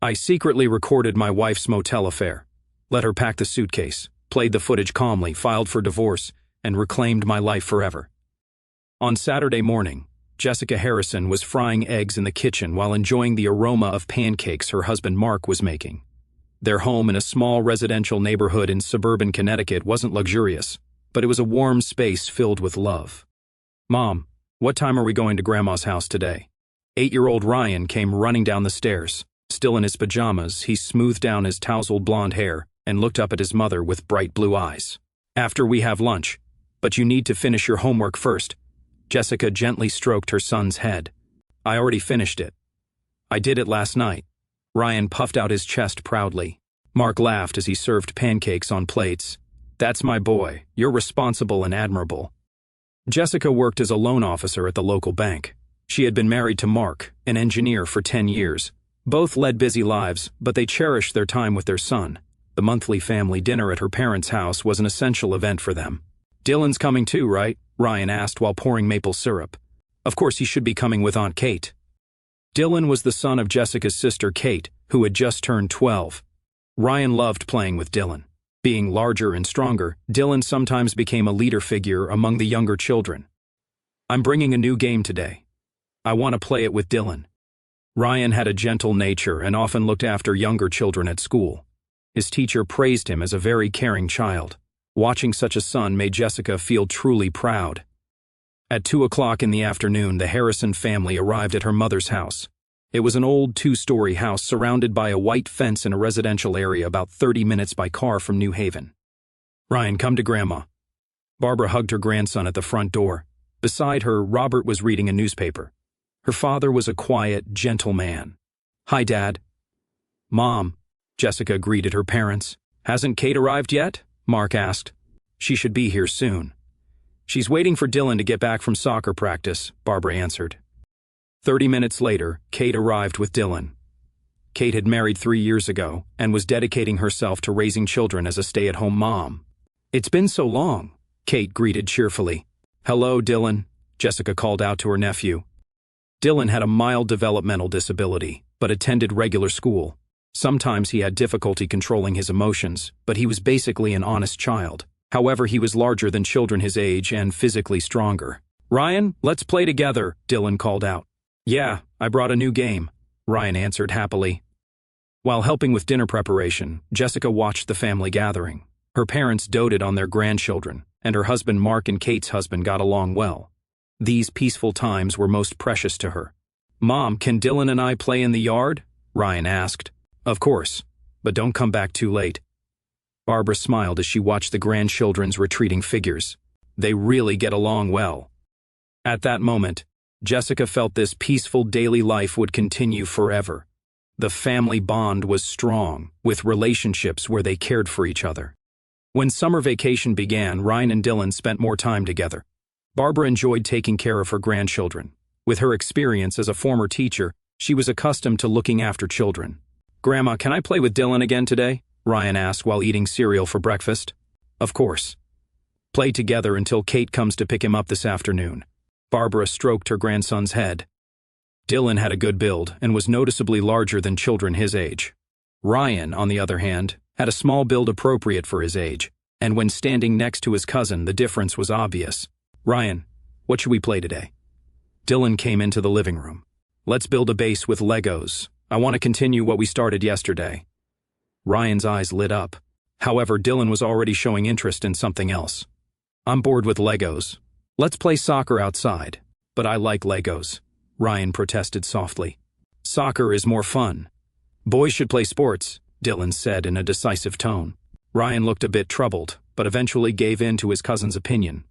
I secretly recorded my wife's motel affair, let her pack the suitcase, played the footage calmly, filed for divorce, and reclaimed my life forever. On Saturday morning, Jessica Harrison was frying eggs in the kitchen while enjoying the aroma of pancakes her husband Mark was making. Their home in a small residential neighborhood in suburban Connecticut wasn't luxurious, but it was a warm space filled with love. "Mom, what time are we going to Grandma's house today?" 8-year-old Ryan came running down the stairs. Still in his pajamas, he smoothed down his tousled blonde hair and looked up at his mother with bright blue eyes. "After we have lunch, but you need to finish your homework first." Jessica gently stroked her son's head. "I already finished it. I did it last night." Ryan puffed out his chest proudly. Mark laughed as he served pancakes on plates. "That's my boy. You're responsible and admirable." Jessica worked as a loan officer at the local bank. She had been married to Mark, an engineer, for 10 years. Both led busy lives, but they cherished their time with their son. The monthly family dinner at her parents' house was an essential event for them. "Dylan's coming too, right?" Ryan asked while pouring maple syrup. Of course he should be coming with Aunt Kate. Dylan was the son of Jessica's sister Kate, who had just turned 12. Ryan loved playing with Dylan. Being larger and stronger, Dylan sometimes became a leader figure among the younger children. "I'm bringing a new game today. I want to play it with Dylan." Ryan had a gentle nature and often looked after younger children at school. His teacher praised him as a very caring child. Watching such a son made Jessica feel truly proud. At 2 o'clock in the afternoon, the Harrison family arrived at her mother's house. It was an old 2-story house surrounded by a white fence in a residential area about 30 minutes by car from New Haven. "Ryan, come to Grandma." Barbara hugged her grandson at the front door. Beside her, Robert was reading a newspaper. Her father was a quiet, gentle man. "Hi, Dad." "Mom," Jessica greeted her parents. "Hasn't Kate arrived yet?" Mark asked. "She should be here soon." "She's waiting for Dylan to get back from soccer practice," Barbara answered. 30 minutes later, Kate arrived with Dylan. Kate had married 3 years ago and was dedicating herself to raising children as a stay-at-home mom. "It's been so long," Kate greeted cheerfully. "Hello, Dylan," Jessica called out to her nephew. Dylan had a mild developmental disability, but attended regular school. Sometimes he had difficulty controlling his emotions, but he was basically an honest child. However, he was larger than children his age and physically stronger. "Ryan, let's play together," Dylan called out. "Yeah, I brought a new game," Ryan answered happily. While helping with dinner preparation, Jessica watched the family gathering. Her parents doted on their grandchildren, and her husband Mark and Kate's husband got along well. These peaceful times were most precious to her. "Mom, can Dylan and I play in the yard?" Ryan asked. "Of course, but don't come back too late." Barbara smiled as she watched the grandchildren's retreating figures. They really get along well. At that moment, Jessica felt this peaceful daily life would continue forever. The family bond was strong, with relationships where they cared for each other. When summer vacation began, Ryan and Dylan spent more time together. Barbara enjoyed taking care of her grandchildren. With her experience as a former teacher, she was accustomed to looking after children. "Grandma, can I play with Dylan again today?" Ryan asked while eating cereal for breakfast. "Of course. Play together until Kate comes to pick him up this afternoon." Barbara stroked her grandson's head. Dylan had a good build and was noticeably larger than children his age. Ryan, on the other hand, had a small build appropriate for his age, and when standing next to his cousin, the difference was obvious. "Ryan, what should we play today?" Dylan came into the living room. "Let's build a base with Legos. I want to continue what we started yesterday." Ryan's eyes lit up. However, Dylan was already showing interest in something else. "I'm bored with Legos. Let's play soccer outside." "But I like Legos," Ryan protested softly. "Soccer is more fun. Boys should play sports," Dylan said in a decisive tone. Ryan looked a bit troubled, but eventually gave in to his cousin's opinion.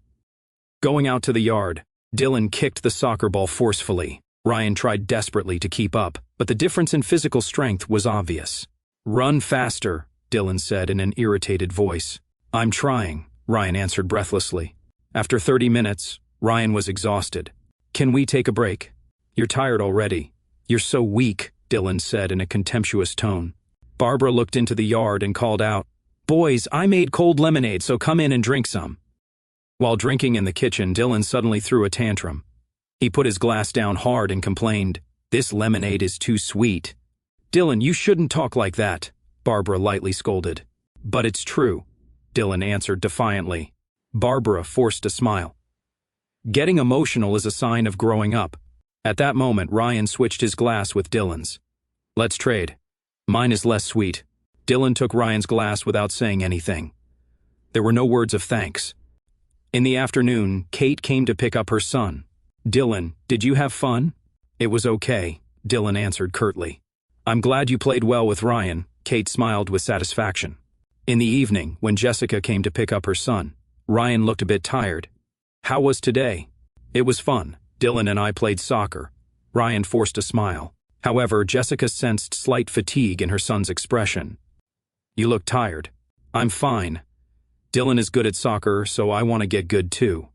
Going out to the yard, Dylan kicked the soccer ball forcefully. Ryan tried desperately to keep up, but the difference in physical strength was obvious. "Run faster," Dylan said in an irritated voice. "I'm trying," Ryan answered breathlessly. After 30 minutes, Ryan was exhausted. "Can we take a break? You're tired already." "You're so weak," Dylan said in a contemptuous tone. Barbara looked into the yard and called out, "Boys, I made cold lemonade, so come in and drink some." While drinking in the kitchen, Dylan suddenly threw a tantrum. He put his glass down hard and complained, "This lemonade is too sweet." Dylan, you shouldn't talk like that, Barbara lightly scolded. But it's true, Dylan answered defiantly. Barbara forced a smile. Getting emotional is a sign of growing up. At that moment, Ryan switched his glass with Dylan's. Let's trade. Mine is less sweet. Dylan took Ryan's glass without saying anything. There were no words of thanks. In the afternoon, Kate came to pick up her son. Dylan, did you have fun? It was okay, Dylan answered curtly. I'm glad you played well with Ryan, Kate smiled with satisfaction. In the evening, when Jessica came to pick up her son, Ryan looked a bit tired. How was today? It was fun. Dylan and I played soccer. Ryan forced a smile. However, Jessica sensed slight fatigue in her son's expression. You look tired. I'm fine. Dylan is good at soccer, so I want to get good too.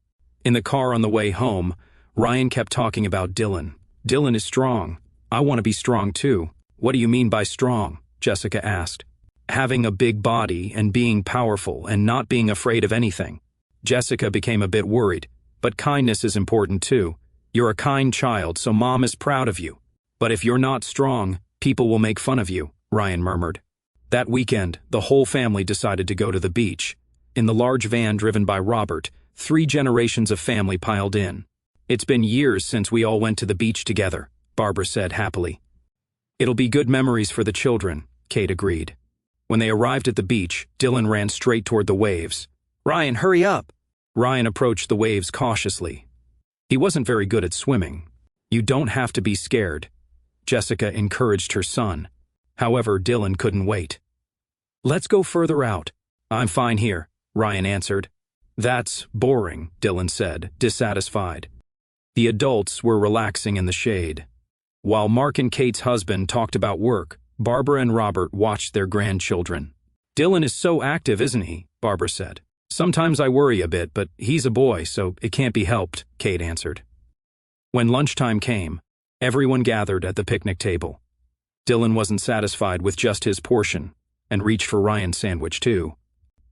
In the car on the way home, Ryan kept talking about Dylan. Dylan is strong. I want to be strong too. What do you mean by strong? Jessica asked. Having a big body and being powerful and not being afraid of anything. Jessica became a bit worried, but kindness is important too. You're a kind child, so Mom is proud of you. But if you're not strong, people will make fun of you, Ryan murmured. That weekend, the whole family decided to go to the beach. In the large van driven by Robert, 3 generations of family piled in. It's been years since we all went to the beach together, Barbara said happily. It'll be good memories for the children, Kate agreed. When they arrived at the beach, Dylan ran straight toward the waves. Ryan, hurry up! Ryan approached the waves cautiously. He wasn't very good at swimming. You don't have to be scared, Jessica encouraged her son. However, Dylan couldn't wait. Let's go further out. I'm fine here, Ryan answered. That's boring, Dylan said, dissatisfied. The adults were relaxing in the shade. While Mark and Kate's husband talked about work, Barbara and Robert watched their grandchildren. Dylan is so active, isn't he? Barbara said. Sometimes I worry a bit, but he's a boy, so it can't be helped, Kate answered. When lunchtime came, everyone gathered at the picnic table. Dylan wasn't satisfied with just his portion and reached for Ryan's sandwich too.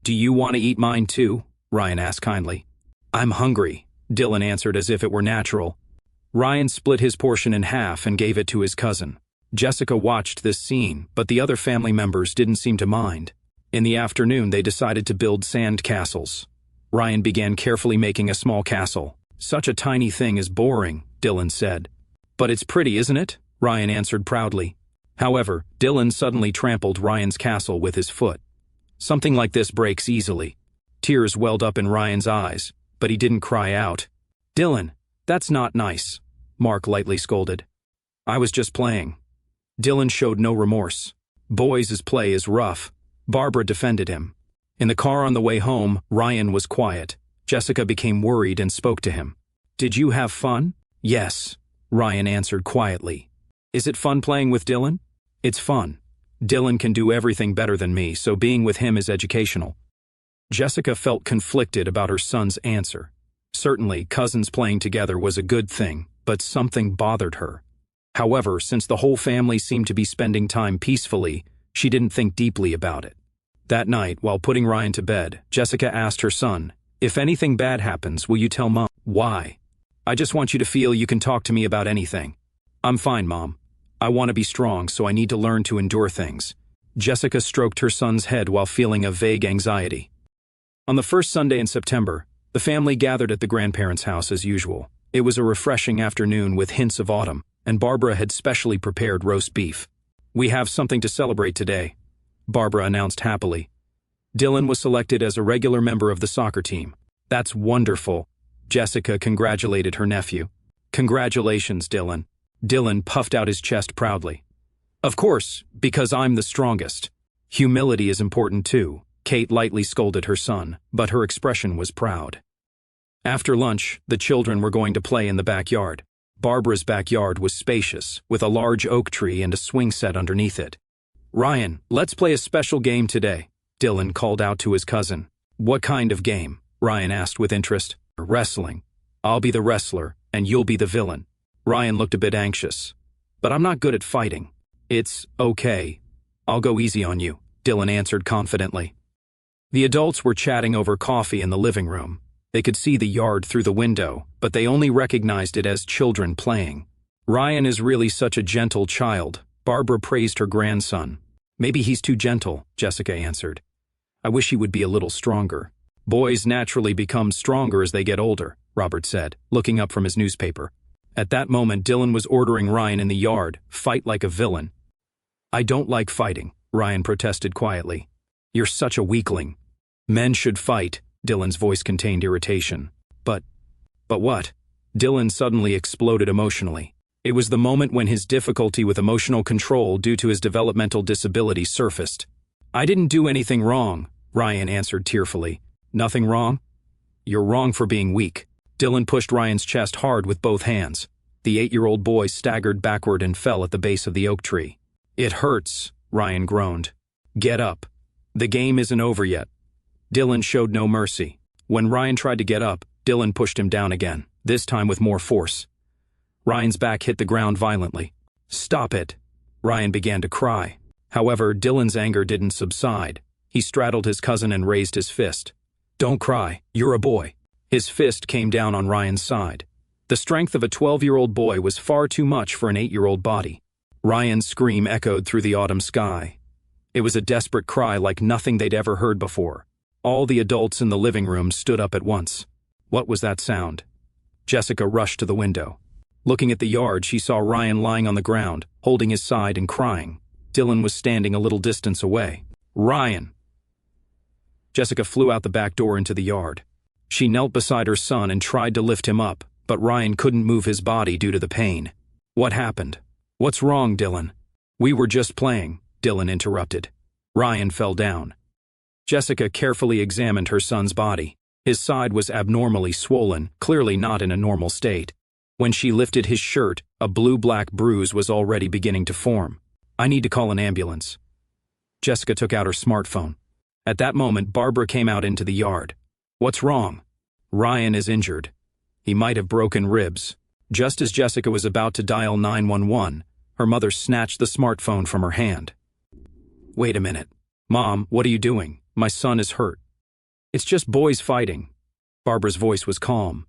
Do you want to eat mine too? Ryan asked kindly. I'm hungry, Dylan answered as if it were natural. Ryan split his portion in half and gave it to his cousin. Jessica watched this scene, but the other family members didn't seem to mind. In the afternoon, they decided to build sand castles. Ryan began carefully making a small castle. Such a tiny thing is boring, Dylan said. But it's pretty, isn't it? Ryan answered proudly. However, Dylan suddenly trampled Ryan's castle with his foot. Something like this breaks easily. Tears welled up in Ryan's eyes, but he didn't cry out. Dylan, that's not nice, Mark lightly scolded. I was just playing. Dylan showed no remorse. Boys' play is rough. Barbara defended him. In the car on the way home, Ryan was quiet. Jessica became worried and spoke to him. Did you have fun? Yes, Ryan answered quietly. Is it fun playing with Dylan? It's fun. Dylan can do everything better than me, so being with him is educational. Jessica felt conflicted about her son's answer. Certainly, cousins playing together was a good thing, but something bothered her. However, since the whole family seemed to be spending time peacefully, she didn't think deeply about it. That night, while putting Ryan to bed, Jessica asked her son, if anything bad happens, will you tell Mom? Why? I just want you to feel you can talk to me about anything. I'm fine, Mom. I want to be strong, so I need to learn to endure things. Jessica stroked her son's head while feeling a vague anxiety. On the first Sunday in September, the family gathered at the grandparents' house as usual. It was a refreshing afternoon with hints of autumn, and Barbara had specially prepared roast beef. We have something to celebrate today, Barbara announced happily. Dylan was selected as a regular member of the soccer team. That's wonderful. Jessica congratulated her nephew. Congratulations, Dylan. Dylan puffed out his chest proudly. Of course, because I'm the strongest. Humility is important too, Kate lightly scolded her son, but her expression was proud. After lunch, the children were going to play in the backyard. Barbara's backyard was spacious, with a large oak tree and a swing set underneath it. Ryan, let's play a special game today, Dylan called out to his cousin. What kind of game? Ryan asked with interest. Wrestling. I'll be the wrestler, and you'll be the villain. Ryan looked a bit anxious. But I'm not good at fighting. It's okay. I'll go easy on you, Dylan answered confidently. The adults were chatting over coffee in the living room. They could see the yard through the window, but they only recognized it as children playing. Ryan is really such a gentle child, Barbara praised her grandson. "Maybe he's too gentle," Jessica answered. "I wish he would be a little stronger." "Boys naturally become stronger as they get older," Robert said, looking up from his newspaper. At that moment, Dylan was ordering Ryan in the yard, "Fight like a villain." "I don't like fighting," Ryan protested quietly. "You're such a weakling." "Men should fight," Dylan's voice contained irritation. But what?" Dylan suddenly exploded emotionally. It was the moment when his difficulty with emotional control due to his developmental disability surfaced. "I didn't do anything wrong," Ryan answered tearfully. "Nothing wrong? You're wrong for being weak." Dylan pushed Ryan's chest hard with both hands. The 8-year-old boy staggered backward and fell at the base of the oak tree. "It hurts," Ryan groaned. "Get up. The game isn't over yet." Dylan showed no mercy. When Ryan tried to get up, Dylan pushed him down again, this time with more force. Ryan's back hit the ground violently. "Stop it." Ryan began to cry. However, Dylan's anger didn't subside. He straddled his cousin and raised his fist. "Don't cry. You're a boy." His fist came down on Ryan's side. The strength of a 12-year-old boy was far too much for an 8-year-old body. Ryan's scream echoed through the autumn sky. It was a desperate cry like nothing they'd ever heard before. All the adults in the living room stood up at once. What was that sound? Jessica rushed to the window. Looking at the yard, she saw Ryan lying on the ground, holding his side and crying. Dylan was standing a little distance away. "Ryan!" Jessica flew out the back door into the yard. She knelt beside her son and tried to lift him up, but Ryan couldn't move his body due to the pain. "What happened? What's wrong, Dylan?" "We were just playing," Dylan interrupted. Ryan fell down. Jessica carefully examined her son's body. His side was abnormally swollen, clearly not in a normal state. When she lifted his shirt, a blue-black bruise was already beginning to form. "I need to call an ambulance." Jessica took out her smartphone. At that moment, Barbara came out into the yard. "What's wrong?" "Ryan is injured. He might have broken ribs." Just as Jessica was about to dial 911, her mother snatched the smartphone from her hand. "Wait a minute. Mom, what are you doing? My son is hurt." "It's just boys fighting." Barbara's voice was calm.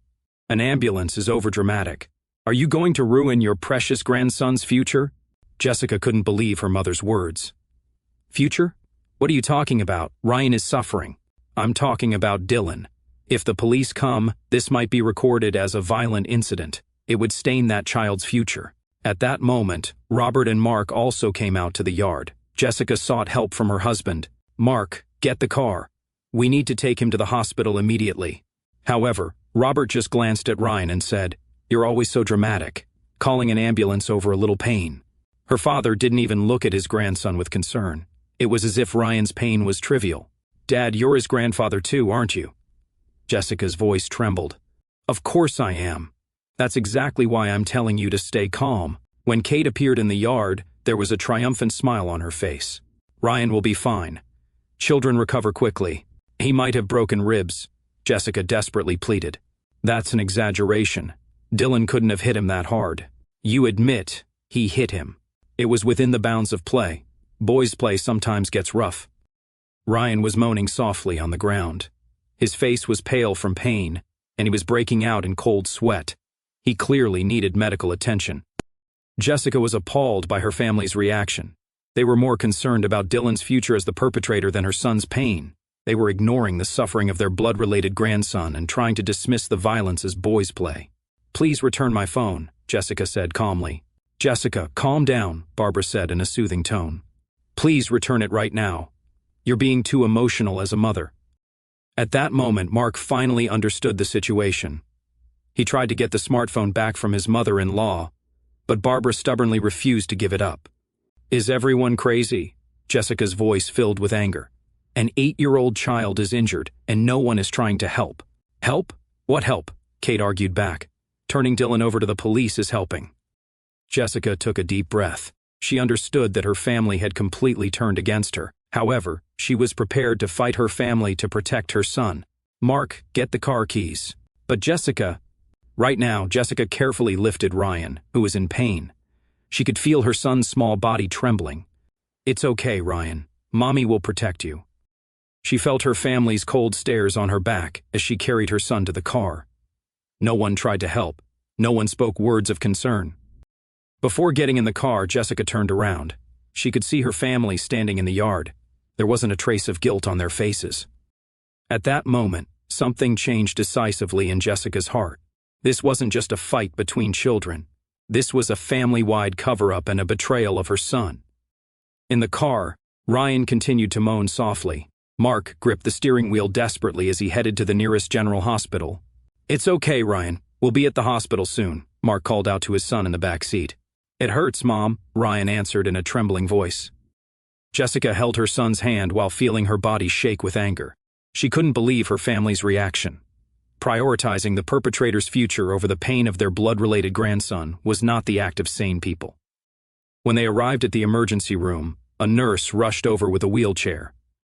"An ambulance is overdramatic. Are you going to ruin your precious grandson's future?" Jessica couldn't believe her mother's words. "Future? What are you talking about? Ryan is suffering." "I'm talking about Dylan. If the police come, this might be recorded as a violent incident. It would stain that child's future." At that moment, Robert and Mark also came out to the yard. Jessica sought help from her husband. "Mark, get the car. We need to take him to the hospital immediately." However, Robert just glanced at Ryan and said, "You're always so dramatic, calling an ambulance over a little pain." Her father didn't even look at his grandson with concern. It was as if Ryan's pain was trivial. "Dad, you're his grandfather too, aren't you?" Jessica's voice trembled. "Of course I am. That's exactly why I'm telling you to stay calm." When Kate appeared in the yard, there was a triumphant smile on her face. "Ryan will be fine. Children recover quickly. He might have broken ribs," Jessica desperately pleaded. "That's an exaggeration. Dylan couldn't have hit him that hard." "You admit he hit him. It was within the bounds of play. Boys' play sometimes gets rough." Ryan was moaning softly on the ground. His face was pale from pain, and he was breaking out in cold sweat. He clearly needed medical attention. Jessica was appalled by her family's reaction. They were more concerned about Dylan's future as the perpetrator than her son's pain. They were ignoring the suffering of their blood-related grandson and trying to dismiss the violence as boys' play. "Please return my phone," Jessica said calmly. "Jessica, calm down," Barbara said in a soothing tone. "Please return it right now. You're being too emotional as a mother." At that moment, Mark finally understood the situation. He tried to get the smartphone back from his mother-in-law, but Barbara stubbornly refused to give it up. "Is everyone crazy?" Jessica's voice filled with anger. "An 8-year-old child is injured, and no one is trying to help." "Help? What help?" Kate argued back. "Turning Dylan over to the police is helping." Jessica took a deep breath. She understood that her family had completely turned against her. However, she was prepared to fight her family to protect her son. "Mark, get the car keys." "But Jessica—" Right now, Jessica carefully lifted Ryan, who was in pain. She could feel her son's small body trembling. "It's okay, Ryan. Mommy will protect you." She felt her family's cold stares on her back as she carried her son to the car. No one tried to help. No one spoke words of concern. Before getting in the car, Jessica turned around. She could see her family standing in the yard. There wasn't a trace of guilt on their faces. At that moment, something changed decisively in Jessica's heart. This wasn't just a fight between children. This was a family-wide cover-up and a betrayal of her son. In the car, Ryan continued to moan softly. Mark gripped the steering wheel desperately as he headed to the nearest general hospital. "It's okay, Ryan. We'll be at the hospital soon," Mark called out to his son in the back seat. "It hurts, Mom," Ryan answered in a trembling voice. Jessica held her son's hand while feeling her body shake with anger. She couldn't believe her family's reaction. Prioritizing the perpetrator's future over the pain of their blood-related grandson was not the act of sane people. When they arrived at the emergency room, a nurse rushed over with a wheelchair.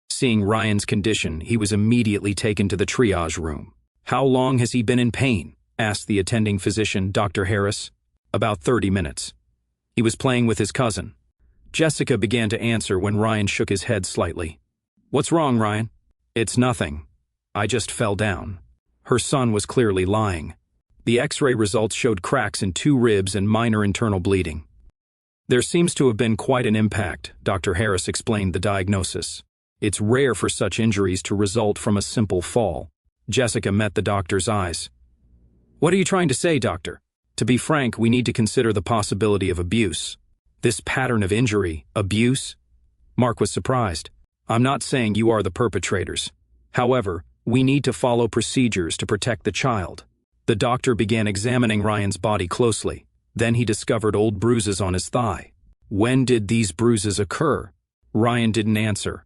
Seeing Ryan's condition, he was immediately taken to the triage room. "How long has he been in pain?" asked the attending physician, Dr. Harris. "About 30 minutes. He was playing with his cousin." Jessica began to answer when Ryan shook his head slightly. "What's wrong, Ryan?" "It's nothing. I just fell down." Her son was clearly lying. The X-ray results showed cracks in 2 ribs and minor internal bleeding. "There seems to have been quite an impact," Dr. Harris explained the diagnosis. "It's rare for such injuries to result from a simple fall." Jessica met the doctor's eyes. "What are you trying to say, doctor?" "To be frank, we need to consider the possibility of abuse." "This pattern of injury, abuse?" Mark was surprised. "I'm not saying you are the perpetrators. However, we need to follow procedures to protect the child." The doctor began examining Ryan's body closely. Then he discovered old bruises on his thigh. "When did these bruises occur?" Ryan didn't answer.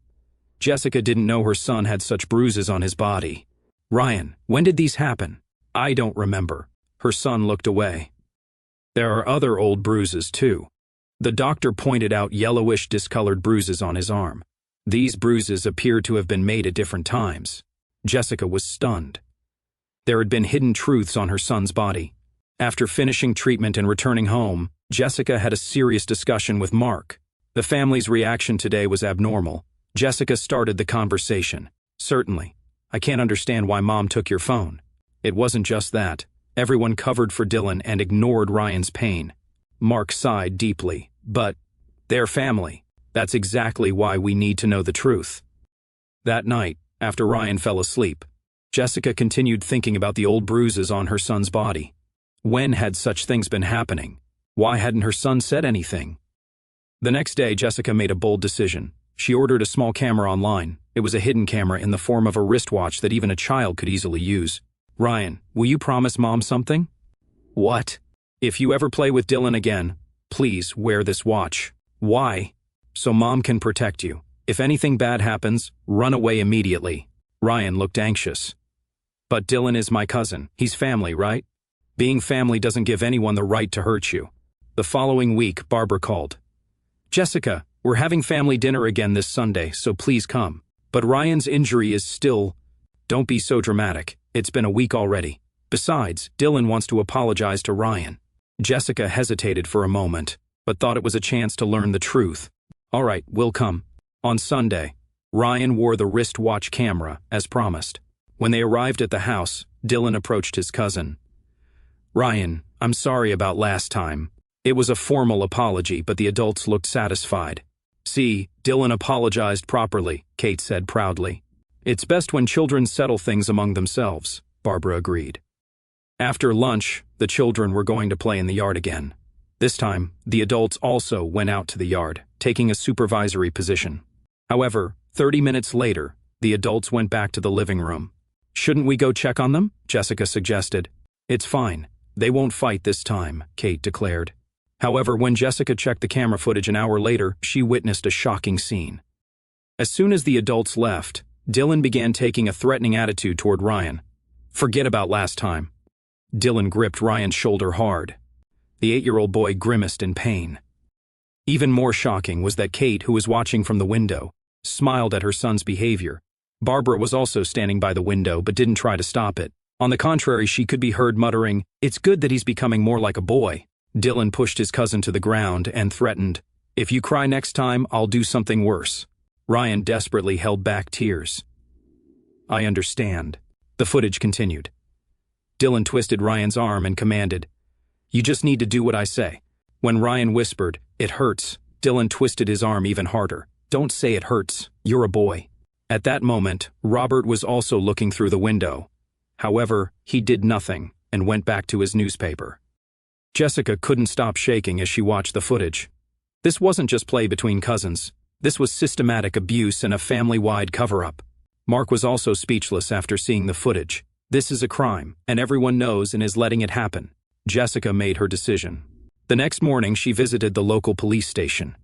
Jessica didn't know her son had such bruises on his body. "Ryan, when did these happen?" "I don't remember." Her son looked away. "There are other old bruises, too." The doctor pointed out yellowish discolored bruises on his arm. These bruises appeared to have been made at different times. Jessica was stunned. There had been hidden truths on her son's body. After finishing treatment and returning home, Jessica had a serious discussion with Mark. The family's reaction today was abnormal. Jessica started the conversation. "Certainly. I can't understand why Mom took your phone." It wasn't just that. Everyone covered for Dylan and ignored Ryan's pain. Mark sighed deeply. "But they're family. That's exactly why we need to know the truth." That night, after Ryan fell asleep, Jessica continued thinking about the old bruises on her son's body. When had such things been happening? Why hadn't her son said anything? The next day, Jessica made a bold decision. She ordered a small camera online. It was a hidden camera in the form of a wristwatch that even a child could easily use. "Ryan, will you promise Mom something?" "What?" "If you ever play with Dylan again, please wear this watch." "Why?" "So Mom can protect you. If anything bad happens, run away immediately." Ryan looked anxious. "But Dylan is my cousin. He's family, right? Being family doesn't give anyone the right to hurt you." The following week, Barbara called. "Jessica, we're having family dinner again this Sunday, so please come. But Ryan's injury is still..." "Don't be so dramatic. It's been a week already. Besides, Dylan wants to apologize to Ryan." Jessica hesitated for a moment, but thought it was a chance to learn the truth. "All right, we'll come." On Sunday, Ryan wore the wristwatch camera, as promised. When they arrived at the house, Dylan approached his cousin. "Ryan, I'm sorry about last time." It was a formal apology, but the adults looked satisfied. "See, Dylan apologized properly," Kate said proudly. "It's best when children settle things among themselves," Barbara agreed. After lunch, the children were going to play in the yard again. This time, the adults also went out to the yard, taking a supervisory position. However, 30 minutes later, the adults went back to the living room. "Shouldn't we go check on them?" Jessica suggested. "It's fine. They won't fight this time," Kate declared. However, when Jessica checked the camera footage an hour later, she witnessed a shocking scene. As soon as the adults left, Dylan began taking a threatening attitude toward Ryan. "Forget about last time." Dylan gripped Ryan's shoulder hard. The 8-year-old boy grimaced in pain. Even more shocking was that Kate, who was watching from the window, smiled at her son's behavior. Barbara was also standing by the window but didn't try to stop it. On the contrary, she could be heard muttering, "It's good that he's becoming more like a boy." Dylan pushed his cousin to the ground and threatened, "If you cry next time, I'll do something worse." Ryan desperately held back tears. "I understand." The footage continued. Dylan twisted Ryan's arm and commanded, "You just need to do what I say." When Ryan whispered, "It hurts," Dylan twisted his arm even harder. "Don't say it hurts. You're a boy." At that moment, Robert was also looking through the window. However, he did nothing and went back to his newspaper. Jessica couldn't stop shaking as she watched the footage. This wasn't just play between cousins. This was systematic abuse and a family-wide cover-up. Mark was also speechless after seeing the footage. This is a crime, and everyone knows and is letting it happen. Jessica made her decision. The next morning, she visited the local police station.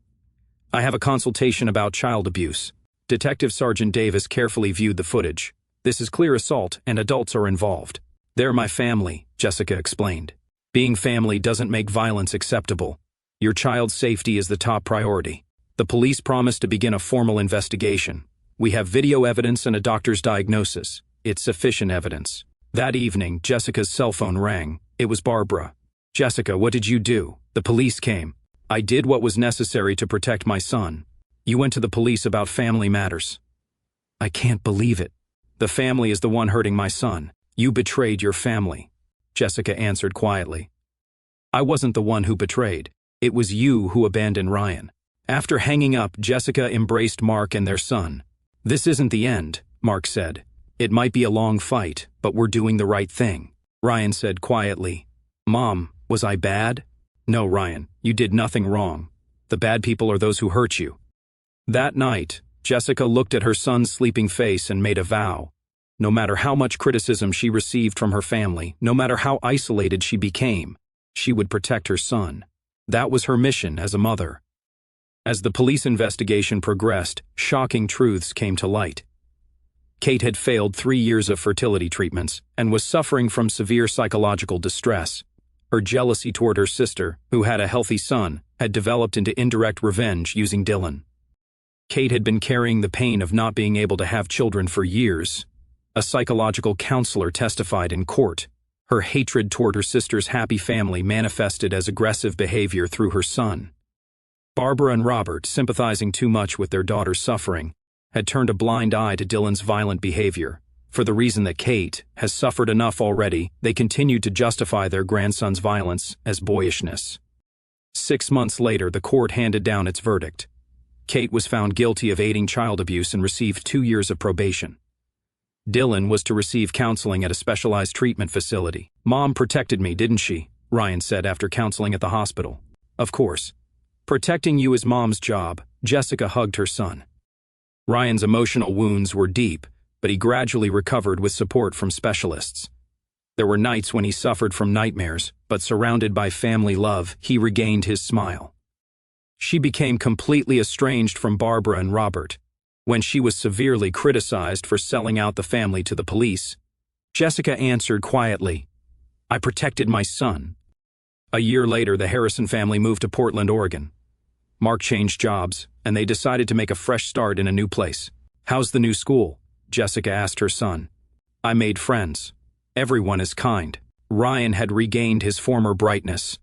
"I have a consultation about child abuse." Detective Sergeant Davis carefully viewed the footage. "This is clear assault, and adults are involved." "They're my family," Jessica explained. "Being family doesn't make violence acceptable. Your child's safety is the top priority." The police promised to begin a formal investigation. "We have video evidence and a doctor's diagnosis. It's sufficient evidence." That evening, Jessica's cell phone rang. It was Barbara. "Jessica, what did you do?" "The police came. I did what was necessary to protect my son." "You went to the police about family matters." "I can't believe it. The family is the one hurting my son. You betrayed your family," Jessica answered quietly. "I wasn't the one who betrayed. It was you who abandoned Ryan." After hanging up, Jessica embraced Mark and their son. "This isn't the end," Mark said. "It might be a long fight, but we're doing the right thing." Ryan said quietly, "Mom, was I bad?" "No, Ryan, you did nothing wrong. The bad people are those who hurt you." That night, Jessica looked at her son's sleeping face and made a vow. No matter how much criticism she received from her family, no matter how isolated she became, she would protect her son. That was her mission as a mother. As the police investigation progressed, shocking truths came to light. Kate had failed 3 years of fertility treatments and was suffering from severe psychological distress. Her jealousy toward her sister, who had a healthy son, had developed into indirect revenge using Dylan. Kate had been carrying the pain of not being able to have children for years. A psychological counselor testified in court. Her hatred toward her sister's happy family manifested as aggressive behavior through her son. Barbara and Robert, sympathizing too much with their daughter's suffering, had turned a blind eye to Dylan's violent behavior. For the reason that Kate has suffered enough already, they continued to justify their grandson's violence as boyishness. 6 months later, the court handed down its verdict. Kate was found guilty of aiding child abuse and received 2 years of probation. Dylan was to receive counseling at a specialized treatment facility. "Mom protected me, didn't she?" Ryan said after counseling at the hospital. "Of course. Protecting you is Mom's job." Jessica hugged her son. Ryan's emotional wounds were deep, but he gradually recovered with support from specialists. There were nights when he suffered from nightmares, but surrounded by family love, he regained his smile. She became completely estranged from Barbara and Robert. When she was severely criticized for selling out the family to the police, Jessica answered quietly, "I protected my son." A year later, the Harrison family moved to Portland, Oregon. Mark changed jobs, and they decided to make a fresh start in a new place. "How's the new school?" Jessica asked her son. "I made friends. Everyone is kind." Ryan had regained his former brightness.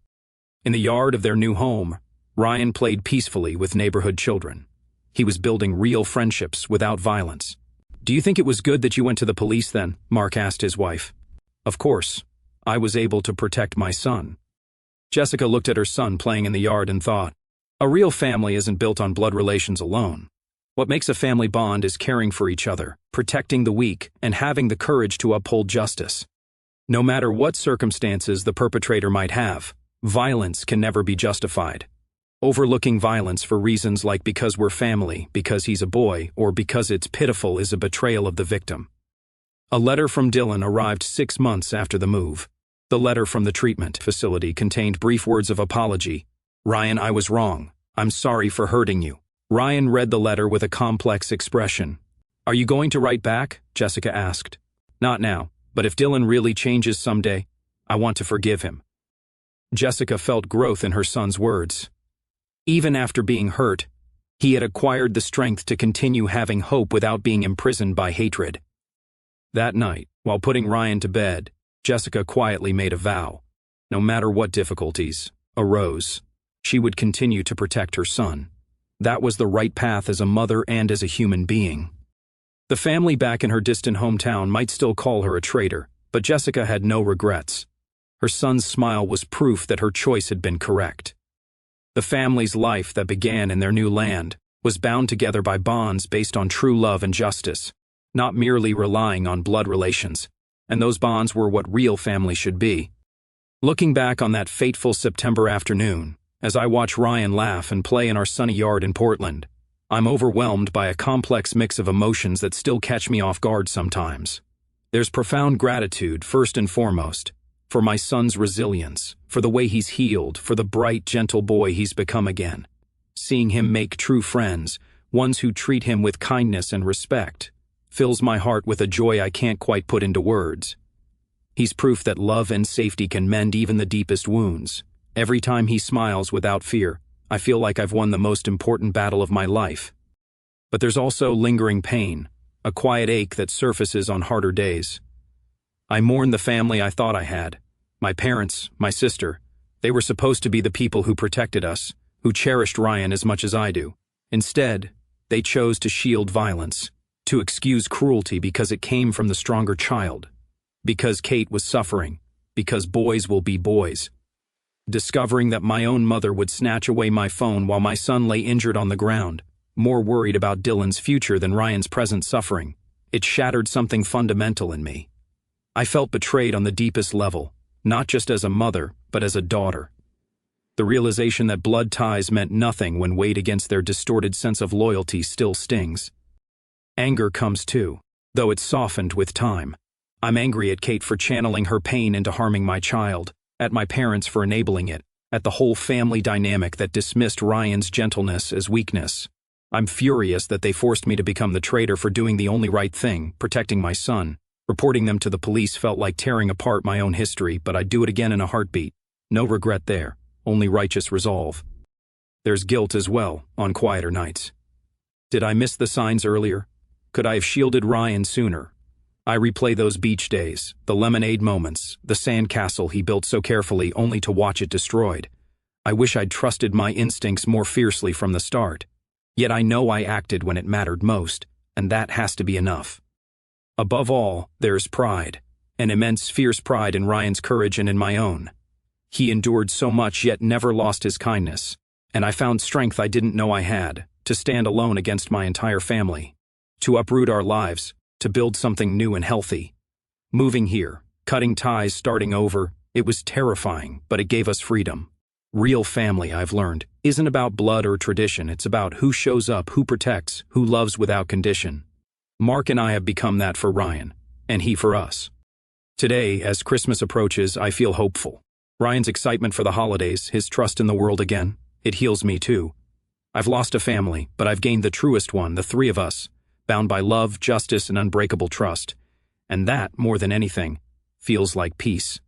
In the yard of their new home, Ryan played peacefully with neighborhood children. He was building real friendships without violence. "Do you think it was good that you went to the police then?" Mark asked his wife. "Of course. I was able to protect my son." Jessica looked at her son playing in the yard and thought, a real family isn't built on blood relations alone. What makes a family bond is caring for each other, protecting the weak, and having the courage to uphold justice. No matter what circumstances the perpetrator might have, violence can never be justified. Overlooking violence for reasons like because we're family, because he's a boy, or because it's pitiful is a betrayal of the victim. A letter from Dylan arrived 6 months after the move. The letter from the treatment facility contained brief words of apology. "Ryan, I was wrong. I'm sorry for hurting you." Ryan read the letter with a complex expression. "Are you going to write back?" Jessica asked. "Not now, but if Dylan really changes someday, I want to forgive him." Jessica felt growth in her son's words. Even after being hurt, he had acquired the strength to continue having hope without being imprisoned by hatred. That night, while putting Ryan to bed, Jessica quietly made a vow. No matter what difficulties arose, she would continue to protect her son. That was the right path as a mother and as a human being. The family back in her distant hometown might still call her a traitor, but Jessica had no regrets. Her son's smile was proof that her choice had been correct. The family's life that began in their new land was bound together by bonds based on true love and justice, not merely relying on blood relations. And those bonds were what real family should be. Looking back on that fateful September afternoon, as I watch Ryan laugh and play in our sunny yard in Portland, I'm overwhelmed by a complex mix of emotions that still catch me off guard sometimes. There's profound gratitude, first and foremost, for my son's resilience, for the way he's healed, for the bright, gentle boy he's become again. Seeing him make true friends, ones who treat him with kindness and respect, fills my heart with a joy I can't quite put into words. He's proof that love and safety can mend even the deepest wounds. Every time he smiles without fear, I feel like I've won the most important battle of my life. But there's also lingering pain, a quiet ache that surfaces on harder days. I mourn the family I thought I had. My parents, my sister, they were supposed to be the people who protected us, who cherished Ryan as much as I do. Instead, they chose to shield violence, to excuse cruelty because it came from the stronger child, because Kate was suffering, because boys will be boys. Discovering that my own mother would snatch away my phone while my son lay injured on the ground, more worried about Dylan's future than Ryan's present suffering, it shattered something fundamental in me. I felt betrayed on the deepest level, not just as a mother, but as a daughter. The realization that blood ties meant nothing when weighed against their distorted sense of loyalty still stings. Anger comes too, though it's softened with time. I'm angry at Kate for channeling her pain into harming my child, at my parents for enabling it, at the whole family dynamic that dismissed Ryan's gentleness as weakness. I'm furious that they forced me to become the traitor for doing the only right thing, protecting my son. Reporting them to the police felt like tearing apart my own history, but I'd do it again in a heartbeat. No regret there, only righteous resolve. There's guilt as well, on quieter nights. Did I miss the signs earlier? Could I have shielded Ryan sooner? I replay those beach days, the lemonade moments, the sandcastle he built so carefully only to watch it destroyed. I wish I'd trusted my instincts more fiercely from the start. Yet I know I acted when it mattered most, and that has to be enough. Above all, there's pride, an immense, fierce pride in Ryan's courage and in my own. He endured so much yet never lost his kindness, and I found strength I didn't know I had, to stand alone against my entire family, to uproot our lives, to build something new and healthy. Moving here, cutting ties, starting over, it was terrifying, but it gave us freedom. Real family, I've learned, isn't about blood or tradition, it's about who shows up, who protects, who loves without condition. Mark and I have become that for Ryan, and he for us. Today, as Christmas approaches, I feel hopeful. Ryan's excitement for the holidays, his trust in the world again, it heals me too. I've lost a family, but I've gained the truest one, the three of us, bound by love, justice, and unbreakable trust. And that, more than anything, feels like peace.